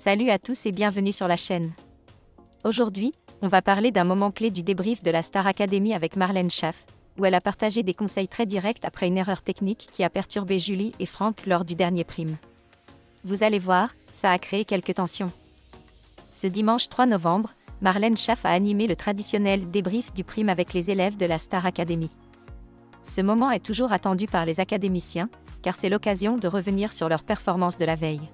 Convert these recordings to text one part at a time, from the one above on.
Salut à tous et bienvenue sur la chaîne. Aujourd'hui, on va parler d'un moment clé du débrief de la Star Academy avec Marlène Schaff, où elle a partagé des conseils très directs après une erreur technique qui a perturbé Julie et Franck lors du dernier prime. Vous allez voir, ça a créé quelques tensions. Ce dimanche 3 novembre, Marlène Schaff a animé le traditionnel débrief du prime avec les élèves de la Star Academy. Ce moment est toujours attendu par les académiciens, car c'est l'occasion de revenir sur leur performance de la veille.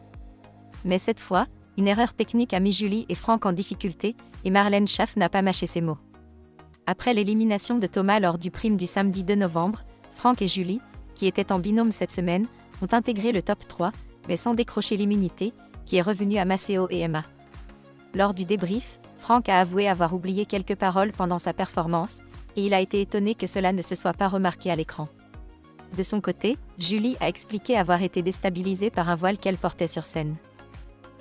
Mais cette fois, une erreur technique a mis Julie et Franck en difficulté, et Marlène Schaff n'a pas mâché ses mots. Après l'élimination de Thomas lors du prime du samedi 2 novembre, Franck et Julie, qui étaient en binôme cette semaine, ont intégré le top 3, mais sans décrocher l'immunité, qui est revenue à Maceo et Emma. Lors du débrief, Franck a avoué avoir oublié quelques paroles pendant sa performance, et il a été étonné que cela ne se soit pas remarqué à l'écran. De son côté, Julie a expliqué avoir été déstabilisée par un voile qu'elle portait sur scène.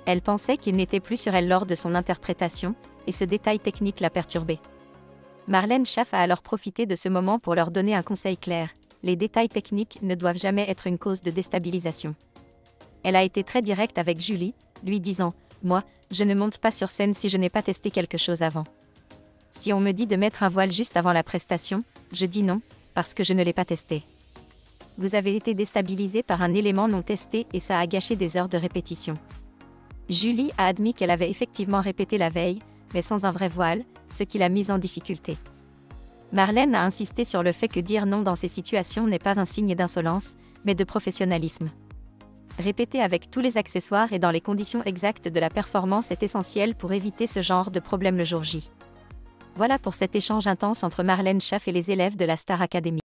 Elle pensait qu'il n'était plus sur elle lors de son interprétation, et ce détail technique l'a perturbée. Marlène Schaff a alors profité de ce moment pour leur donner un conseil clair: les détails techniques ne doivent jamais être une cause de déstabilisation. Elle a été très directe avec Julie, lui disant: « Moi, je ne monte pas sur scène si je n'ai pas testé quelque chose avant. Si on me dit de mettre un voile juste avant la prestation, je dis non, parce que je ne l'ai pas testé. Vous avez été déstabilisé par un élément non testé et ça a gâché des heures de répétition. » Julie a admis qu'elle avait effectivement répété la veille, mais sans un vrai voile, ce qui l'a mise en difficulté. Marlène a insisté sur le fait que dire non dans ces situations n'est pas un signe d'insolence, mais de professionnalisme. Répéter avec tous les accessoires et dans les conditions exactes de la performance est essentiel pour éviter ce genre de problème le jour J. Voilà pour cet échange intense entre Marlène Schaff et les élèves de la Star Academy.